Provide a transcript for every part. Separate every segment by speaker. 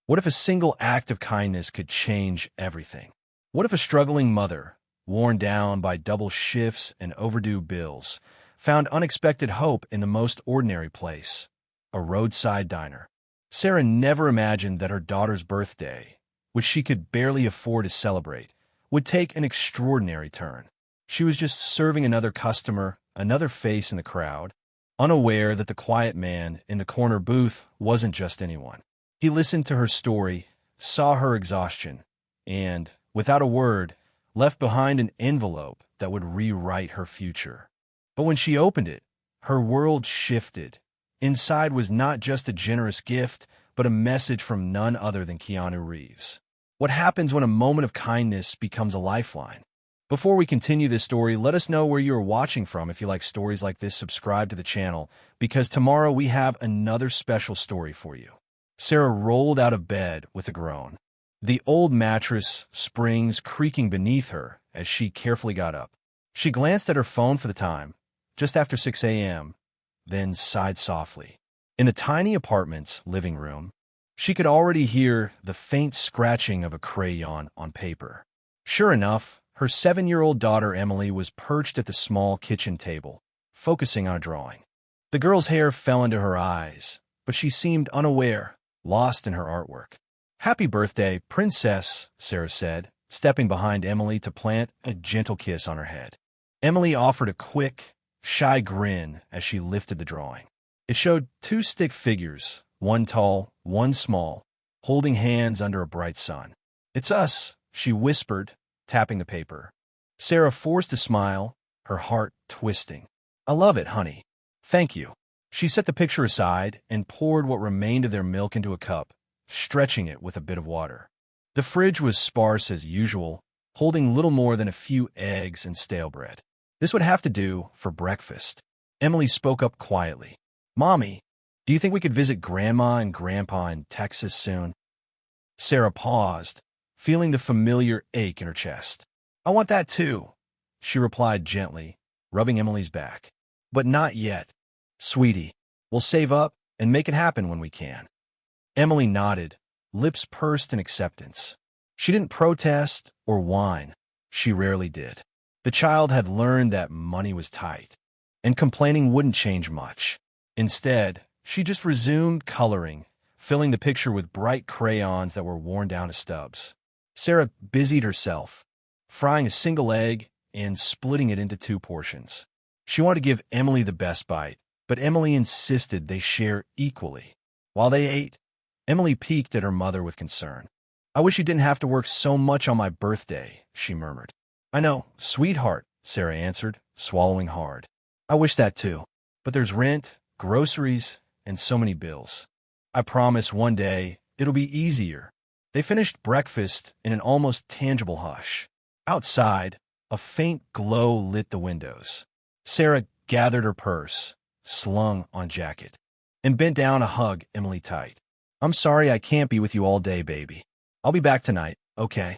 Speaker 1: What if a single act of kindness could change everything? What if a struggling mother, worn down by double shifts and overdue bills, found unexpected hope in the most ordinary place, a roadside diner? Sarah never imagined that her daughter's birthday, which she could barely afford to celebrate, would take an extraordinary turn. She was just serving another customer, another face in the crowd, unaware that the quiet man in the corner booth wasn't just anyone. He listened to her story, saw her exhaustion, and, without a word, left behind an envelope that would rewrite her future. But when she opened it, her world shifted. Inside was not just a generous gift, but a message from none other than Keanu Reeves. What happens when a moment of kindness becomes a lifeline? Before we continue this story, let us know where you are watching from. If you like stories like this, subscribe to the channel, because tomorrow we have another special story for you. Sarah rolled out of bed with a groan, the old mattress springs creaking beneath her as she carefully got up. She glanced at her phone for the time, just after 6 a.m., then sighed softly. In the tiny apartment's living room, she could already hear the faint scratching of a crayon on paper. Sure enough, her 7-year-old daughter Emily was perched at the small kitchen table, focusing on a drawing. The girl's hair fell into her eyes, but she seemed unaware, lost in her artwork. "Happy birthday, princess," Sarah said, stepping behind Emily to plant a gentle kiss on her head. Emily offered a quick, shy grin as she lifted the drawing. It showed 2 stick figures, one tall, one small, holding hands under a bright sun. "It's us," she whispered, tapping the paper. Sarah forced a smile, her heart twisting. "I love it, honey. Thank you." She set the picture aside and poured what remained of their milk into a cup, stretching it with a bit of water. The fridge was sparse as usual, holding little more than a few eggs and stale bread. "This would have to do for breakfast." Emily spoke up quietly. "Mommy, do you think we could visit Grandma and Grandpa in Texas soon?" Sarah paused, feeling the familiar ache in her chest. "I want that too," she replied gently, rubbing Emily's back. "But not yet. Sweetie, we'll save up and make it happen when we can." Emily nodded, lips pursed in acceptance. She didn't protest or whine. She rarely did. The child had learned that money was tight, and complaining wouldn't change much. Instead, she just resumed coloring, filling the picture with bright crayons that were worn down to stubs. Sarah busied herself, frying a single egg and splitting it into 2 portions. She wanted to give Emily the best bite, but Emily insisted they share equally. While they ate, Emily peeked at her mother with concern. "I wish you didn't have to work so much on my birthday," she murmured. "I know, sweetheart," Sarah answered, swallowing hard. "I wish that too. But there's rent, groceries, and so many bills. I promise one day it'll be easier." They finished breakfast in an almost tangible hush. Outside, a faint glow lit the windows. Sarah gathered her purse, slung on jacket, and bent down to hug Emily tight. "I'm sorry I can't be with you all day, baby. I'll be back tonight, okay?"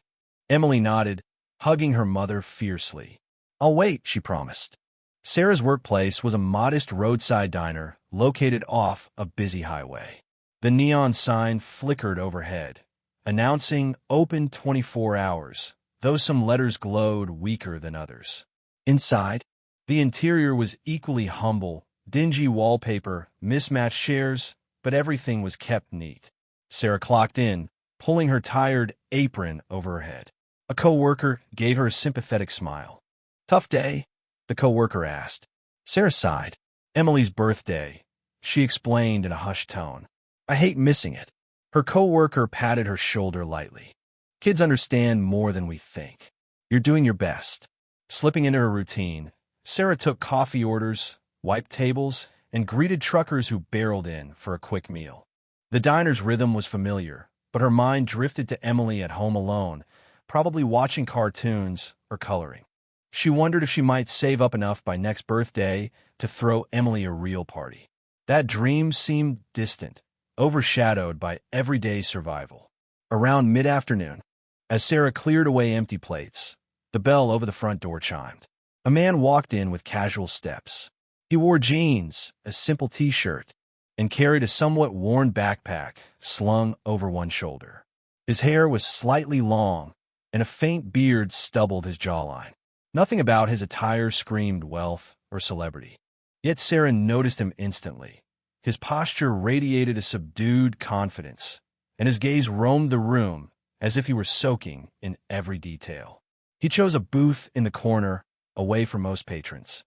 Speaker 1: Emily nodded, hugging her mother fiercely. "I'll wait," she promised. Sarah's workplace was a modest roadside diner located off a busy highway. The neon sign flickered overhead, announcing open 24 hours, though some letters glowed weaker than others. Inside, the interior was equally humble, dingy wallpaper, mismatched chairs, but everything was kept neat. Sarah clocked in, pulling her tired apron over her head. A coworker gave her a sympathetic smile. "Tough day?" the coworker asked. Sarah sighed. "Emily's birthday," she explained in a hushed tone. "I hate missing it." Her coworker patted her shoulder lightly. "Kids understand more than we think. You're doing your best." Slipping into her routine, Sarah took coffee orders, wiped tables, and greeted truckers who barreled in for a quick meal. The diner's rhythm was familiar, but her mind drifted to Emily at home alone, probably watching cartoons or coloring. She wondered if she might save up enough by next birthday to throw Emily a real party. That dream seemed distant, overshadowed by everyday survival. Around mid-afternoon, as Sarah cleared away empty plates, the bell over the front door chimed. A man walked in with casual steps. He wore jeans, a simple t-shirt, and carried a somewhat worn backpack slung over one shoulder. His hair was slightly long, and a faint beard stubbled his jawline. Nothing about his attire screamed wealth or celebrity. Yet Sarah noticed him instantly. His posture radiated a subdued confidence, and his gaze roamed the room as if he were soaking in every detail. He chose a booth in the corner, away from most patrons.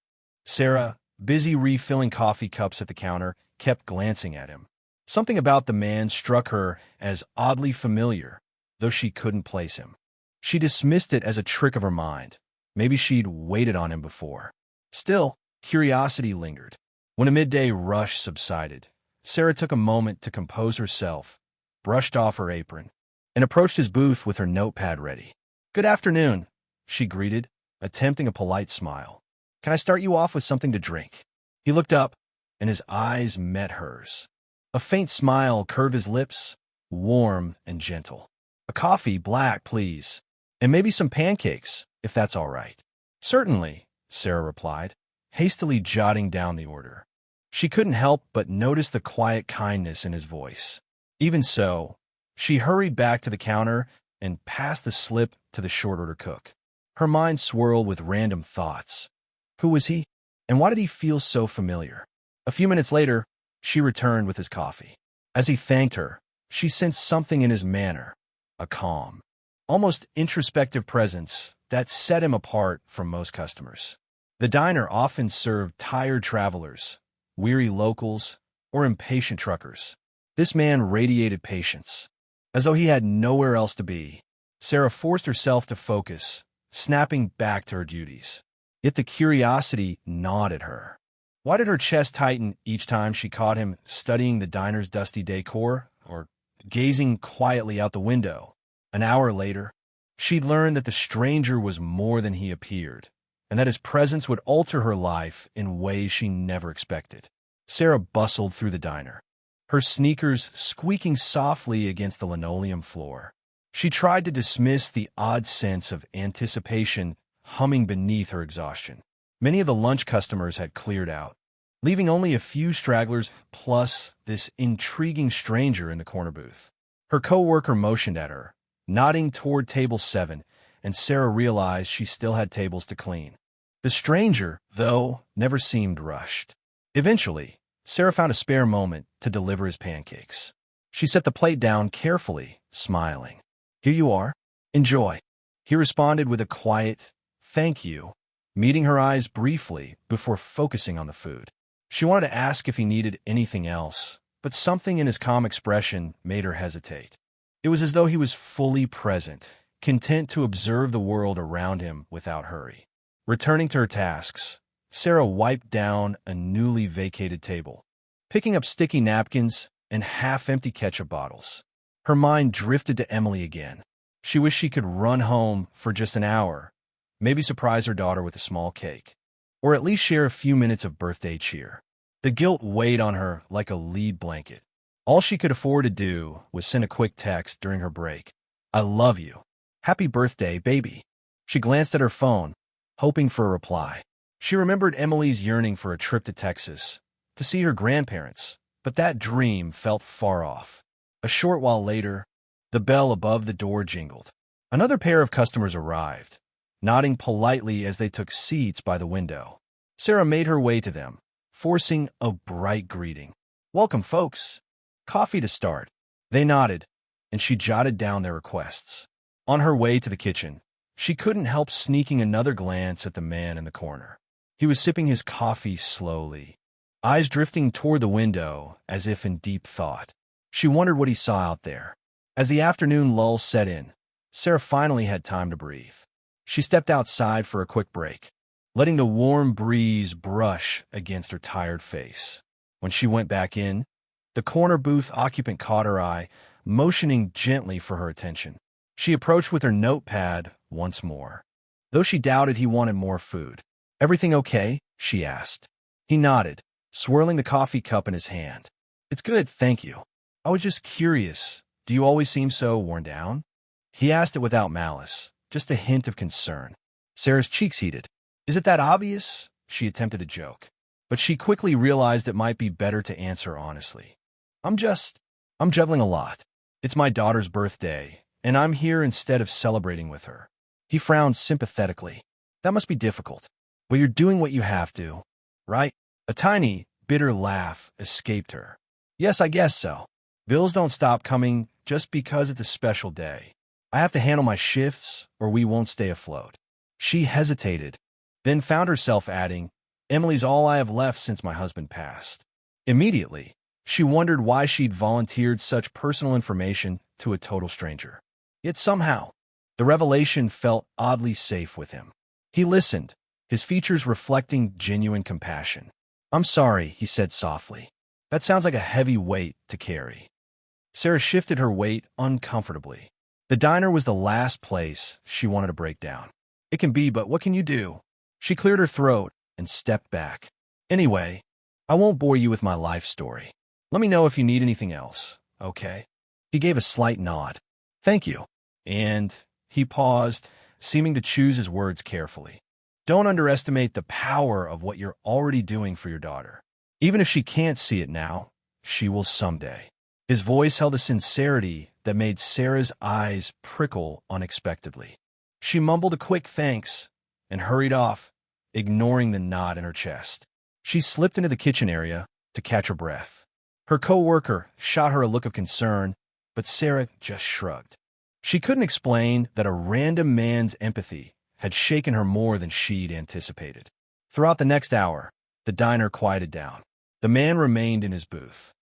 Speaker 1: Sarah, busy refilling coffee cups at the counter, kept glancing at him. Something about the man struck her as oddly familiar, though she couldn't place him. She dismissed it as a trick of her mind. Maybe she'd waited on him before. Still, curiosity lingered. When a midday rush subsided, Sarah took a moment to compose herself, brushed off her apron, and approached his booth with her notepad ready. "Good afternoon," she greeted, attempting a polite smile. "Can I start you off with something to drink?" He looked up, and his eyes met hers. A faint smile curved his lips, warm and gentle. "A coffee, black, please, and maybe some pancakes, if that's all right." "Certainly," Sarah replied, hastily jotting down the order. She couldn't help but notice the quiet kindness in his voice. Even so, she hurried back to the counter and passed the slip to the short-order cook. Her mind swirled with random thoughts. Who was he? And why did he feel so familiar? A few minutes later, she returned with his coffee. As he thanked her, she sensed something in his manner, a calm, almost introspective presence that set him apart from most customers. The diner often served tired travelers, weary locals, or impatient truckers. This man radiated patience, as though he had nowhere else to be. Sarah forced herself to focus, snapping back to her duties. Yet the curiosity gnawed at her. Why did her chest tighten each time she caught him studying the diner's dusty decor or gazing quietly out the window? An hour later, she learned that the stranger was more than he appeared, and that his presence would alter her life in ways she never expected. Sarah bustled through the diner, her sneakers squeaking softly against the linoleum floor. She tried to dismiss the odd sense of anticipation humming beneath her exhaustion. Many of the lunch customers had cleared out, leaving only a few stragglers plus this intriguing stranger in the corner booth. Her coworker motioned at her, nodding toward table 7, and Sarah realized she still had tables to clean. The stranger, though, never seemed rushed. Eventually, Sarah found a spare moment to deliver his pancakes. She set the plate down carefully, smiling. "Here you are. Enjoy." He responded with a quiet, "Thank you," meeting her eyes briefly before focusing on the food. She wanted to ask if he needed anything else, but something in his calm expression made her hesitate. It was as though he was fully present, content to observe the world around him without hurry. Returning to her tasks, Sarah wiped down a newly vacated table, picking up sticky napkins and half-empty ketchup bottles. Her mind drifted to Emily again. She wished she could run home for just an hour, maybe surprise her daughter with a small cake, or at least share a few minutes of birthday cheer. The guilt weighed on her like a lead blanket. All she could afford to do was send a quick text during her break. "I love you. Happy birthday, baby." She glanced at her phone, hoping for a reply. She remembered Emily's yearning for a trip to Texas, to see her grandparents, but that dream felt far off. A short while later, the bell above the door jingled. Another pair of customers arrived, nodding politely as they took seats by the window. Sarah made her way to them, forcing a bright greeting. "Welcome, folks. Coffee to start." They nodded, and she jotted down their requests. On her way to the kitchen, she couldn't help sneaking another glance at the man in the corner. He was sipping his coffee slowly, eyes drifting toward the window as if in deep thought. She wondered what he saw out there. As the afternoon lull set in, Sarah finally had time to breathe. She stepped outside for a quick break, letting the warm breeze brush against her tired face. When she went back in, the corner booth occupant caught her eye, motioning gently for her attention. She approached with her notepad once more, though she doubted he wanted more food. "Everything okay?" she asked. He nodded, swirling the coffee cup in his hand. "It's good, thank you. I was just curious. Do you always seem so worn down?" He asked it without malice, just a hint of concern. Sarah's cheeks heated. "Is it that obvious?" She attempted a joke. but she quickly realized it might be better to answer honestly. I'm juggling a lot. It's my daughter's birthday, and I'm here instead of celebrating with her. He frowned sympathetically. That must be difficult. But you're doing what you have to, right? A tiny, bitter laugh escaped her. Yes, I guess so. Bills don't stop coming just because it's a special day. I have to handle my shifts or we won't stay afloat. She hesitated, then found herself adding, Emily's all I have left since my husband passed. Immediately, she wondered why she'd volunteered such personal information to a total stranger. Yet somehow, the revelation felt oddly safe with him. He listened, his features reflecting genuine compassion. I'm sorry, he said softly. That sounds like a heavy weight to carry. Sarah shifted her weight uncomfortably. The diner was the last place she wanted to break down. It can be, but what can you do? She cleared her throat and stepped back. Anyway, I won't bore you with my life story. Let me know if you need anything else, okay? He gave a slight nod. Thank you. And he paused, seeming to choose his words carefully. Don't underestimate the power of what you're already doing for your daughter. Even if she can't see it now, she will someday. His voice held a sincerity that made Sarah's eyes prickle unexpectedly. She mumbled a quick thanks and hurried off, ignoring the knot in her chest. She slipped into the kitchen area to catch her breath. Her co-worker shot her a look of concern, but Sarah just shrugged. She couldn't explain that a random man's empathy had shaken her more than she'd anticipated. Throughout the next hour, the diner quieted down. The man remained in his booth,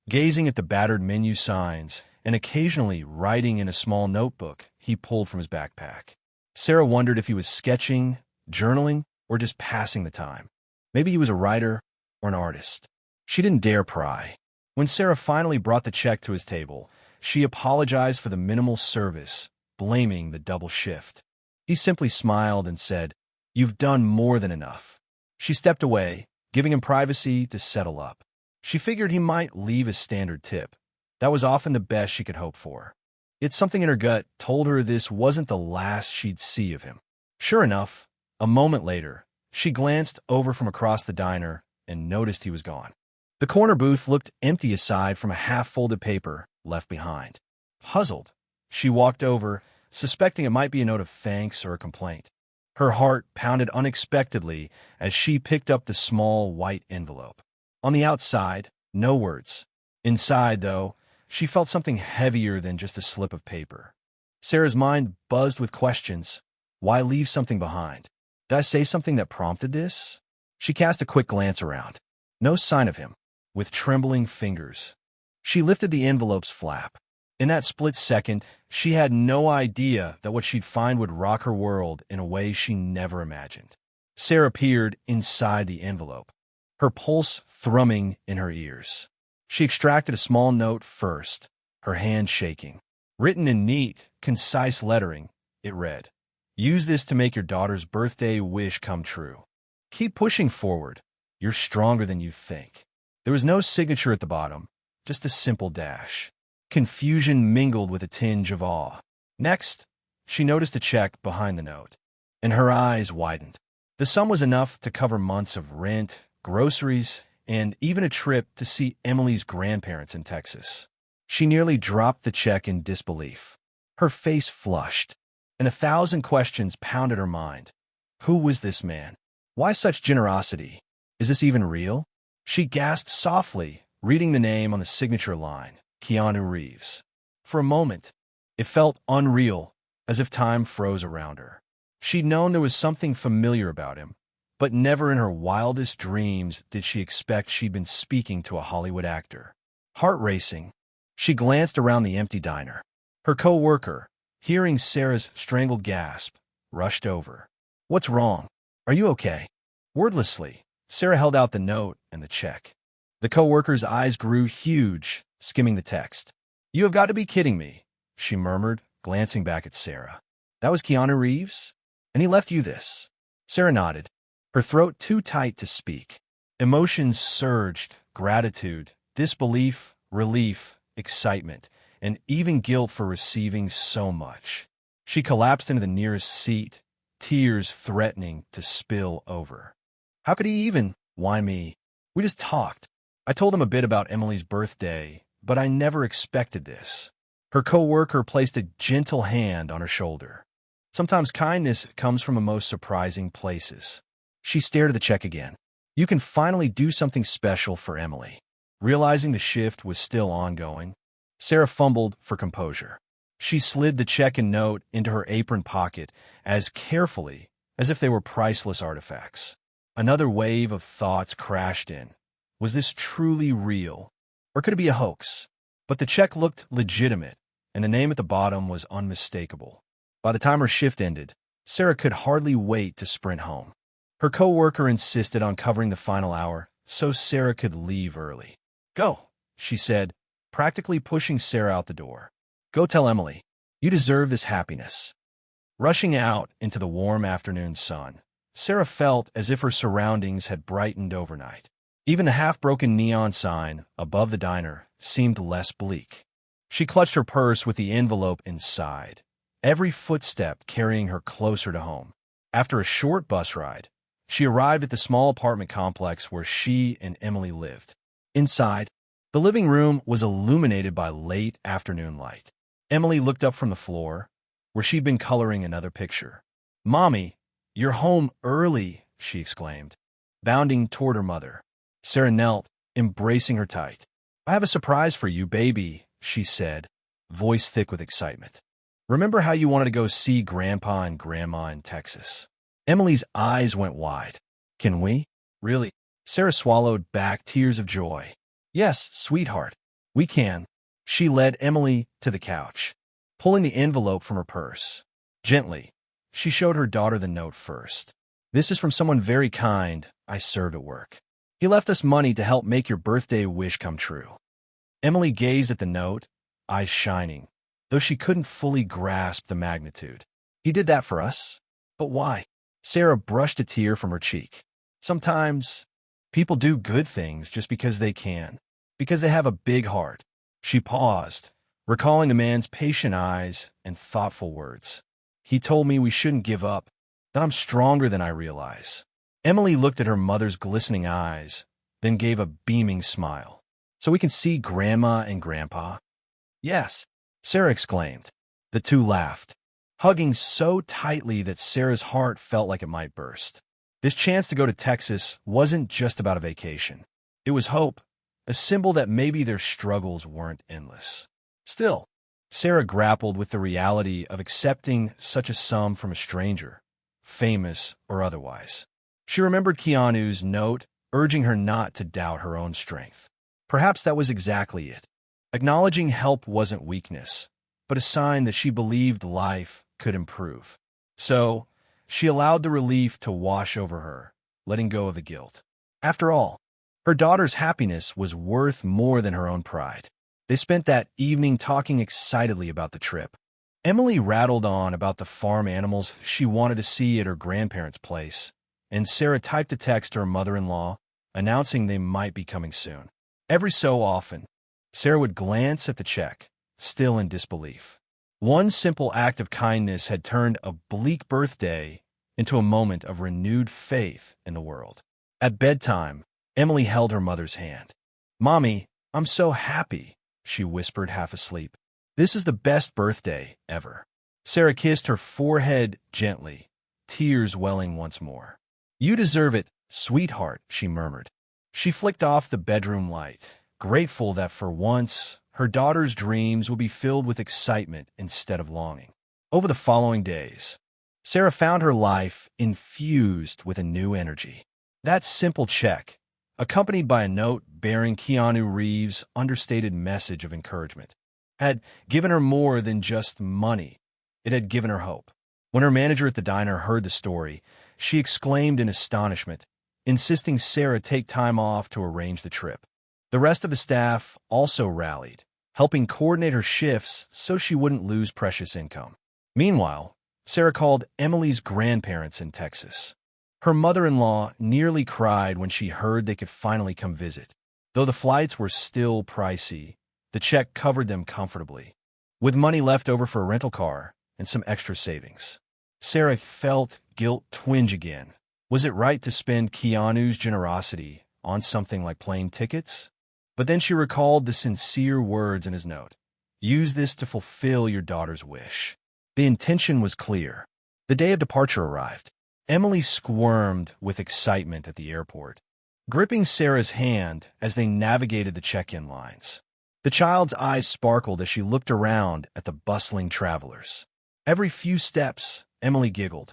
Speaker 1: gazing at the battered menu signs and occasionally writing in a small notebook he pulled from his backpack. Sarah wondered if he was sketching, journaling, or just passing the time. Maybe he was a writer or an artist. She didn't dare pry. When Sarah finally brought the check to his table, she apologized for the minimal service, blaming the double shift. He simply smiled and said, You've done more than enough. She stepped away, giving him privacy to settle up. She figured he might leave a standard tip. That was often the best she could hope for. Yet something in her gut told her this wasn't the last she'd see of him. Sure enough, a moment later, she glanced over from across the diner and noticed he was gone. The corner booth looked empty aside from a half-folded paper left behind. Puzzled, she walked over, suspecting it might be a note of thanks or a complaint. Her heart pounded unexpectedly as she picked up the small white envelope. On the outside, no words. Inside, though, she felt something heavier than just a slip of paper. Sarah's mind buzzed with questions. Why leave something behind? Did I say something that prompted this? She cast a quick glance around. No sign of him. With trembling fingers, she lifted the envelope's flap. In that split second, she had no idea that what she'd find would rock her world in a way she never imagined. Sarah peered inside the envelope, her pulse thrumming in her ears. She extracted a small note first, her hand shaking. Written in neat, concise lettering, it read, Use this to make your daughter's birthday wish come true. Keep pushing forward. You're stronger than you think. There was no signature at the bottom, just a simple dash. Confusion mingled with a tinge of awe. Next, she noticed a check behind the note, and her eyes widened. The sum was enough to cover months of rent, groceries, and even a trip to see Emily's grandparents in Texas. She nearly dropped the check in disbelief. Her face flushed, and 1,000 questions pounded her mind. Who was this man? Why such generosity? Is this even real? She gasped softly, reading the name on the signature line, Keanu Reeves. For a moment, it felt unreal, as if time froze around her. She'd known there was something familiar about him, but never in her wildest dreams did she expect she'd been speaking to a Hollywood actor. Heart racing, she glanced around the empty diner. Her co-worker, hearing Sarah's strangled gasp, rushed over. What's wrong? Are you okay? Wordlessly, Sarah held out the note and the check. The co-worker's eyes grew huge, skimming the text. You have got to be kidding me, she murmured, glancing back at Sarah. That was Keanu Reeves? And he left you this? Sarah nodded, her throat too tight to speak. Emotions surged, gratitude, disbelief, relief, excitement, and even guilt for receiving so much. She collapsed into the nearest seat, tears threatening to spill over. How could he even? Why me? We just talked. I told him a bit about Emily's birthday, but I never expected this. Her coworker placed a gentle hand on her shoulder. Sometimes kindness comes from the most surprising places. She stared at the check again. You can finally do something special for Emily. Realizing the shift was still ongoing, Sarah fumbled for composure. She slid the check and note into her apron pocket as carefully as if they were priceless artifacts. Another wave of thoughts crashed in. Was this truly real? Or could it be a hoax? But the check looked legitimate, and the name at the bottom was unmistakable. By the time her shift ended, Sarah could hardly wait to sprint home. Her coworker insisted on covering the final hour so Sarah could leave early. Go, she said, practically pushing Sarah out the door. Go tell Emily. You deserve this happiness. Rushing out into the warm afternoon sun, Sarah felt as if her surroundings had brightened overnight. Even the half-broken neon sign above the diner seemed less bleak. She clutched her purse with the envelope inside, every footstep carrying her closer to home. After a short bus ride, she arrived at the small apartment complex where she and Emily lived. Inside, the living room was illuminated by late afternoon light. Emily looked up from the floor, where she'd been coloring another picture. "Mommy, you're home early," she exclaimed, bounding toward her mother. Sarah knelt, embracing her tight. "I have a surprise for you, baby," she said, voice thick with excitement. "Remember how you wanted to go see Grandpa and Grandma in Texas?" Emily's eyes went wide. "Can we? Really?" Sarah swallowed back tears of joy. "Yes, sweetheart, we can." She led Emily to the couch, pulling the envelope from her purse. Gently, she showed her daughter the note first. "This is from someone very kind I serve at work. He left us money to help make your birthday wish come true." Emily gazed at the note, eyes shining, though she couldn't fully grasp the magnitude. "He did that for us? But why?" Sarah brushed a tear from her cheek. "Sometimes people do good things just because they can, because they have a big heart." She paused, recalling the man's patient eyes and thoughtful words. "He told me we shouldn't give up, that I'm stronger than I realize." Emily looked at her mother's glistening eyes, then gave a beaming smile. "So we can see Grandma and Grandpa?" "Yes," Sarah exclaimed. The two laughed, hugging so tightly that Sarah's heart felt like it might burst. This chance to go to Texas wasn't just about a vacation. It was hope, a symbol that maybe their struggles weren't endless. Still, Sarah grappled with the reality of accepting such a sum from a stranger, famous or otherwise. She remembered Keanu's note urging her not to doubt her own strength. Perhaps that was exactly it. Acknowledging help wasn't weakness, but a sign that she believed life could improve. So, she allowed the relief to wash over her, letting go of the guilt. After all, her daughter's happiness was worth more than her own pride. They spent that evening talking excitedly about the trip. Emily rattled on about the farm animals she wanted to see at her grandparents' place, and Sarah typed a text to her mother-in-law, announcing they might be coming soon. Every so often, Sarah would glance at the check, still in disbelief. One simple act of kindness had turned a bleak birthday into a moment of renewed faith in the world. At bedtime, Emily held her mother's hand. "Mommy, I'm so happy," she whispered, half asleep. "This is the best birthday ever." Sarah kissed her forehead gently, tears welling once more. "You deserve it, sweetheart," she murmured. She flicked off the bedroom light, grateful that for once, her daughter's dreams would be filled with excitement instead of longing. Over the following days, Sarah found her life infused with a new energy. That simple check, accompanied by a note bearing Keanu Reeves' understated message of encouragement, had given her more than just money. It had given her hope. When her manager at the diner heard the story, she exclaimed in astonishment, insisting Sarah take time off to arrange the trip. The rest of the staff also rallied, helping coordinate her shifts so she wouldn't lose precious income. Meanwhile, Sarah called Emily's grandparents in Texas. Her mother-in-law nearly cried when she heard they could finally come visit. Though the flights were still pricey, the check covered them comfortably, with money left over for a rental car and some extra savings. Sarah felt guilt twinge again. Was it right to spend Keanu's generosity on something like plane tickets. But then she recalled the sincere words in his note. Use this to fulfill your daughter's wish. The intention was clear. The day of departure arrived. Emily squirmed with excitement at the airport, gripping Sarah's hand as they navigated the check-in lines. The child's eyes sparkled as she looked around at the bustling travelers. Every few steps, Emily giggled.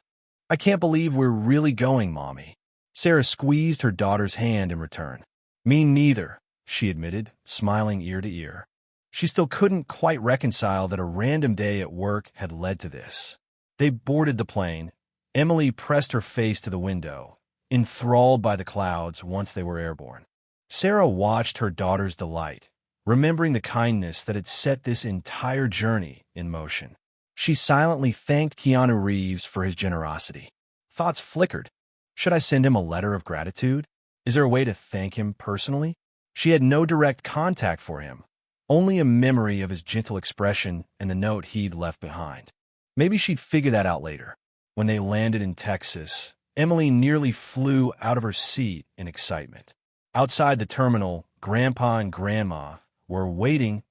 Speaker 1: I can't believe we're really going, Mommy. Sarah squeezed her daughter's hand in return. Me neither, she admitted, smiling ear to ear. She still couldn't quite reconcile that a random day at work had led to this. They boarded the plane. Emily pressed her face to the window, enthralled by the clouds once they were airborne. Sarah watched her daughter's delight, remembering the kindness that had set this entire journey in motion. She silently thanked Keanu Reeves for his generosity. Thoughts flickered. Should I send him a letter of gratitude? Is there a way to thank him personally? She had no direct contact for him, only a memory of his gentle expression and the note he'd left behind. Maybe she'd figure that out later. When they landed in Texas, Emily nearly flew out of her seat in excitement. Outside the terminal, Grandpa and Grandma were waiting,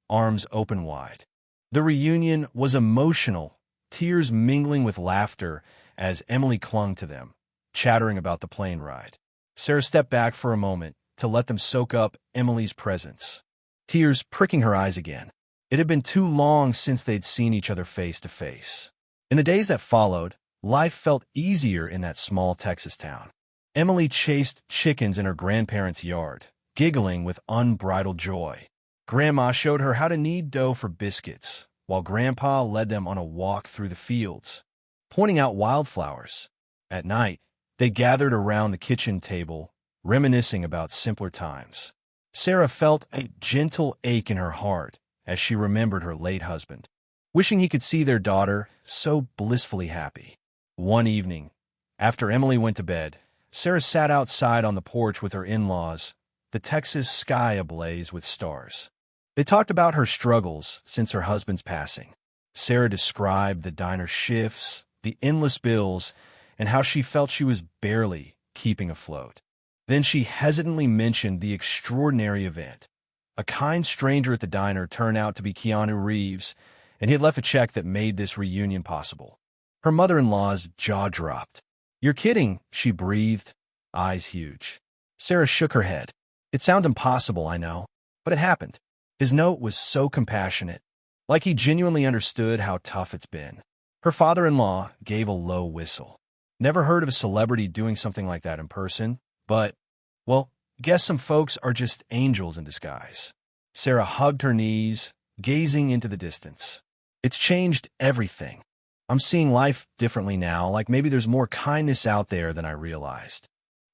Speaker 1: arms open wide. The reunion was emotional, tears mingling with laughter as Emily clung to them, chattering about the plane ride. Sarah stepped back for a moment to let them soak up Emily's presence, tears pricking her eyes again. It had been too long since they'd seen each other face to face. In the days that followed, life felt easier in that small Texas town. Emily chased chickens in her grandparents' yard, giggling with unbridled joy. Grandma showed her how to knead dough for biscuits, while Grandpa led them on a walk through the fields, pointing out wildflowers. At night, they gathered around the kitchen table, reminiscing about simpler times. Sarah felt a gentle ache in her heart as she remembered her late husband, wishing he could see their daughter so blissfully happy. One evening, after Emily went to bed, Sarah sat outside on the porch with her in-laws, the Texas sky ablaze with stars. They talked about her struggles since her husband's passing. Sarah described the diner shifts, the endless bills, and how she felt she was barely keeping afloat. Then she hesitantly mentioned the extraordinary event. A kind stranger at the diner turned out to be Keanu Reeves, and he had left a check that made this reunion possible. Her mother-in-law's jaw dropped. You're kidding, she breathed, eyes huge. Sarah shook her head. It sounds impossible, I know, but it happened. His note was so compassionate, like he genuinely understood how tough it's been. Her father-in-law gave a low whistle. Never heard of a celebrity doing something like that in person, but, well, guess some folks are just angels in disguise. Sarah hugged her knees, gazing into the distance. It's changed everything. I'm seeing life differently now, like maybe there's more kindness out there than I realized.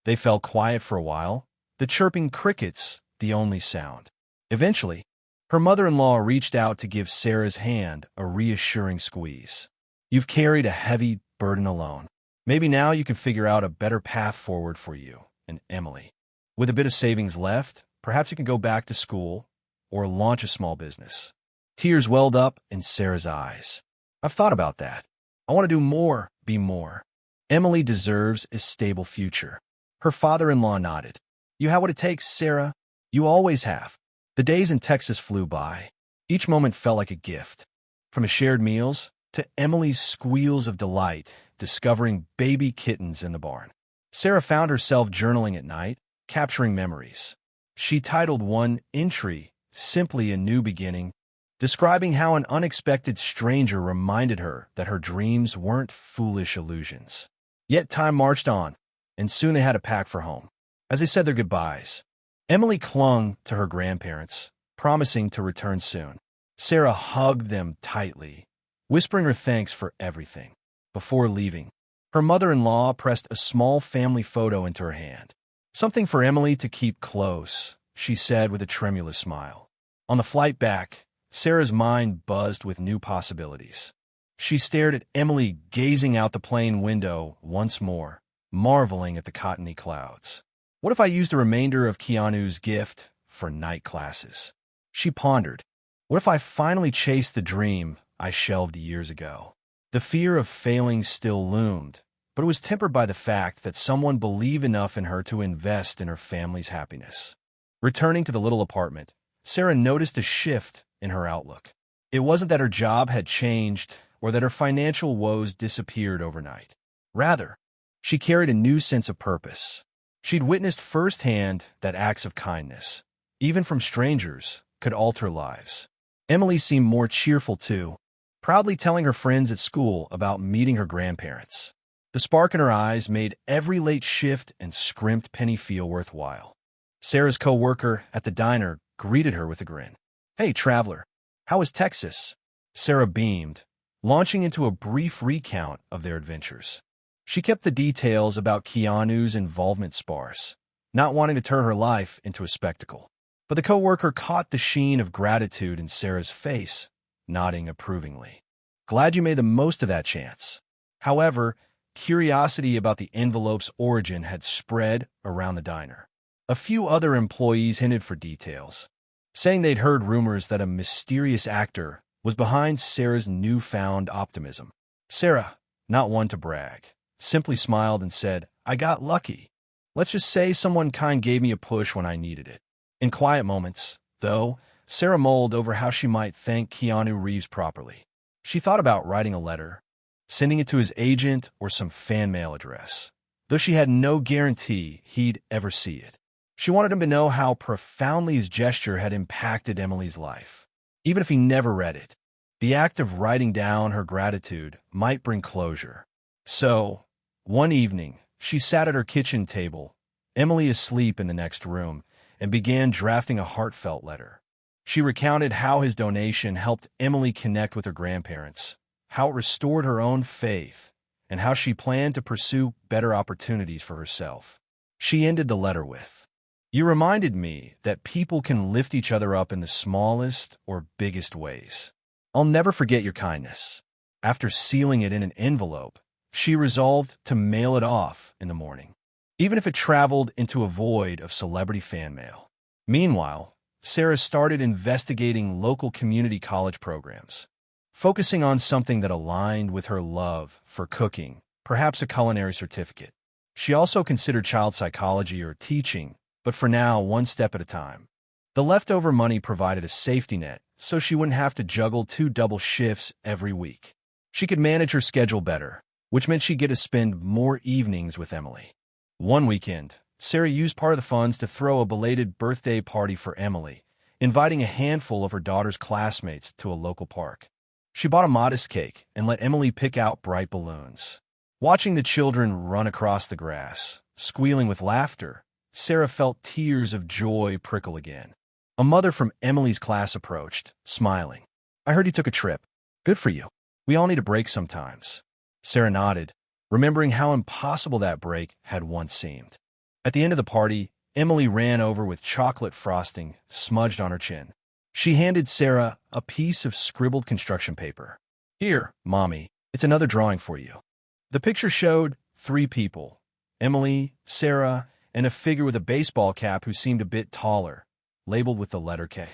Speaker 1: They fell quiet for a while, the chirping crickets the only sound. Eventually, her mother-in-law reached out to give Sarah's hand a reassuring squeeze. You've carried a heavy burden alone. Maybe now you can figure out a better path forward for you and Emily. With a bit of savings left, perhaps you can go back to school or launch a small business. Tears welled up in Sarah's eyes. I've thought about that. I want to do more, be more. Emily deserves a stable future. Her father-in-law nodded. You have what it takes, Sarah. You always have. The days in Texas flew by. Each moment felt like a gift. From the shared meals to Emily's squeals of delight, discovering baby kittens in the barn. Sarah found herself journaling at night, capturing memories. She titled one entry, Simply a New Beginning, describing how an unexpected stranger reminded her that her dreams weren't foolish illusions. Yet time marched on, and soon they had to pack for home. As they said their goodbyes, Emily clung to her grandparents, promising to return soon. Sarah hugged them tightly, whispering her thanks for everything. Before leaving, her mother-in-law pressed a small family photo into her hand. Something for Emily to keep close, she said with a tremulous smile. On the flight back, Sarah's mind buzzed with new possibilities. She stared at Emily gazing out the plane window once more, marveling at the cottony clouds. What if I used the remainder of Keanu's gift for night classes? She pondered. What if I finally chased the dream I shelved years ago? The fear of failing still loomed, but it was tempered by the fact that someone believed enough in her to invest in her family's happiness. Returning to the little apartment, Sarah noticed a shift in her outlook. It wasn't that her job had changed or that her financial woes disappeared overnight. Rather, she carried a new sense of purpose. She'd witnessed firsthand that acts of kindness, even from strangers, could alter lives. Emily seemed more cheerful too, proudly telling her friends at school about meeting her grandparents. The spark in her eyes made every late shift and scrimped penny feel worthwhile. Sarah's co-worker at the diner greeted her with a grin. "Hey, traveler, how was Texas?" Sarah beamed, launching into a brief recount of their adventures. She kept the details about Keanu's involvement sparse, not wanting to turn her life into a spectacle. But the co-worker caught the sheen of gratitude in Sarah's face, nodding approvingly. "Glad you made the most of that chance." However, curiosity about the envelope's origin had spread around the diner. A few other employees hinted for details, saying they'd heard rumors that a mysterious actor was behind Sarah's newfound optimism. Sarah, not one to brag, simply smiled and said, "I got lucky. Let's just say someone kind gave me a push when I needed it." In quiet moments, though, Sarah mulled over how she might thank Keanu Reeves properly. She thought about writing a letter, sending it to his agent or some fan mail address, though she had no guarantee he'd ever see it. She wanted him to know how profoundly his gesture had impacted Emily's life. Even if he never read it, the act of writing down her gratitude might bring closure. So, one evening, she sat at her kitchen table, Emily asleep in the next room, and began drafting a heartfelt letter. She recounted how his donation helped Emily connect with her grandparents, how it restored her own faith, and how she planned to pursue better opportunities for herself. She ended the letter with, "You reminded me that people can lift each other up in the smallest or biggest ways. I'll never forget your kindness." After sealing it in an envelope, she resolved to mail it off in the morning, even if it traveled into a void of celebrity fan mail. Meanwhile, Sarah started investigating local community college programs, focusing on something that aligned with her love for cooking, perhaps a culinary certificate. She also considered child psychology or teaching, but for now, one step at a time. The leftover money provided a safety net, so she wouldn't have to juggle 2 double shifts every week. She could manage her schedule better, which meant she'd get to spend more evenings with Emily. One weekend, Sarah used part of the funds to throw a belated birthday party for Emily, inviting a handful of her daughter's classmates to a local park. She bought a modest cake and let Emily pick out bright balloons. Watching the children run across the grass, squealing with laughter, Sarah felt tears of joy prickle again. A mother from Emily's class approached, smiling. "I heard you took a trip. Good for you. We all need a break sometimes." Sarah nodded, remembering how impossible that break had once seemed. At the end of the party, Emily ran over with chocolate frosting smudged on her chin. She handed Sarah a piece of scribbled construction paper. "Here, Mommy, it's another drawing for you." The picture showed 3 people, Emily, Sarah, and a figure with a baseball cap who seemed a bit taller, labeled with the letter K.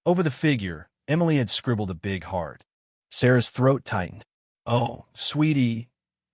Speaker 1: Over the figure, Emily had scribbled a big heart. Sarah's throat tightened. "Oh, sweetie,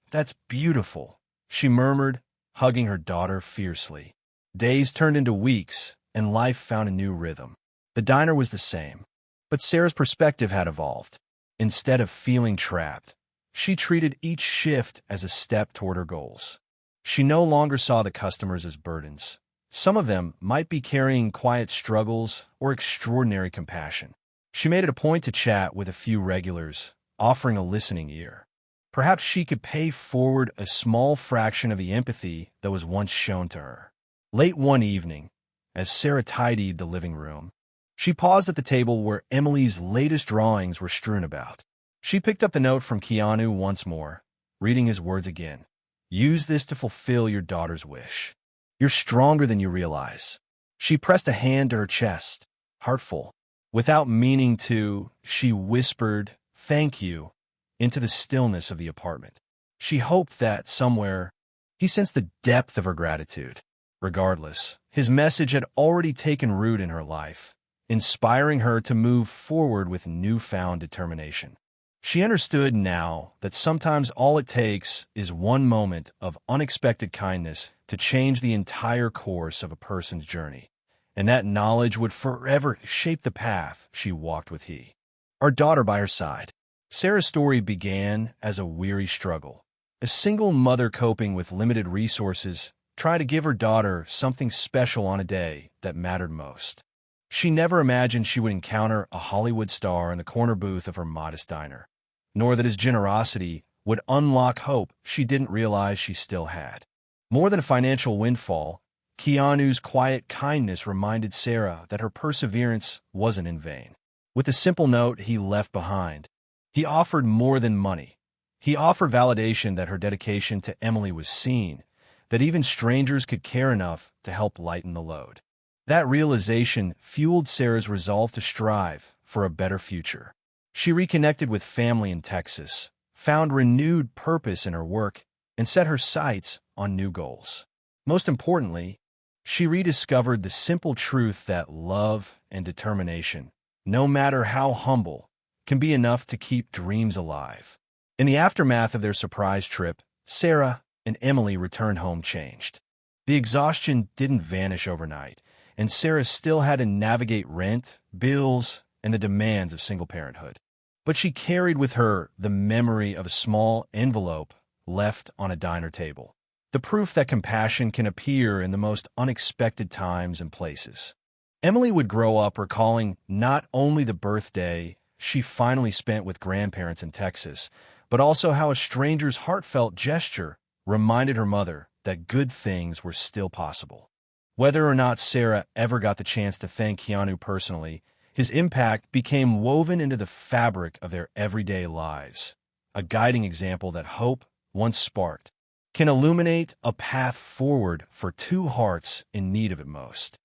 Speaker 1: that's beautiful," she murmured, hugging her daughter fiercely. Days turned into weeks, and life found a new rhythm. The diner was the same, but Sarah's perspective had evolved. Instead of feeling trapped, she treated each shift as a step toward her goals. She no longer saw the customers as burdens. Some of them might be carrying quiet struggles or extraordinary compassion. She made it a point to chat with a few regulars, offering a listening ear. Perhaps she could pay forward a small fraction of the empathy that was once shown to her. Late one evening, as Sarah tidied the living room, she paused at the table where Emily's latest drawings were strewn about. She picked up the note from Keanu once more, reading his words again. "Use this to fulfill your daughter's wish. You're stronger than you realize." She pressed a hand to her chest, heartful. Without meaning to, she whispered, "Thank you," into the stillness of the apartment. She hoped that, somewhere, he sensed the depth of her gratitude. Regardless, his message had already taken root in her life, inspiring her to move forward with newfound determination. She understood now that sometimes all it takes is one moment of unexpected kindness to change the entire course of a person's journey, and that knowledge would forever shape the path she walked with he. Our daughter by her side. Sarah's story began as a weary struggle. A single mother coping with limited resources tried to give her daughter something special on a day that mattered most. She never imagined she would encounter a Hollywood star in the corner booth of her modest diner, nor that his generosity would unlock hope she didn't realize she still had. More than a financial windfall, Keanu's quiet kindness reminded Sarah that her perseverance wasn't in vain. With the simple note he left behind, he offered more than money. He offered validation that her dedication to Emily was seen, that even strangers could care enough to help lighten the load. That realization fueled Sarah's resolve to strive for a better future. She reconnected with family in Texas, found renewed purpose in her work, and set her sights on new goals. Most importantly, she rediscovered the simple truth that love and determination, no matter how humble, can be enough to keep dreams alive. In the aftermath of their surprise trip, Sarah and Emily returned home changed. The exhaustion didn't vanish overnight, and Sarah still had to navigate rent, bills, and the demands of single parenthood. But she carried with her the memory of a small envelope left on a diner table, the proof that compassion can appear in the most unexpected times and places. Emily would grow up recalling not only the birthday she finally spent with grandparents in Texas, but also how a stranger's heartfelt gesture reminded her mother that good things were still possible. Whether or not Sarah ever got the chance to thank Keanu personally, his impact became woven into the fabric of their everyday lives, a guiding example that hope, once sparked, can illuminate a path forward for two hearts in need of it most.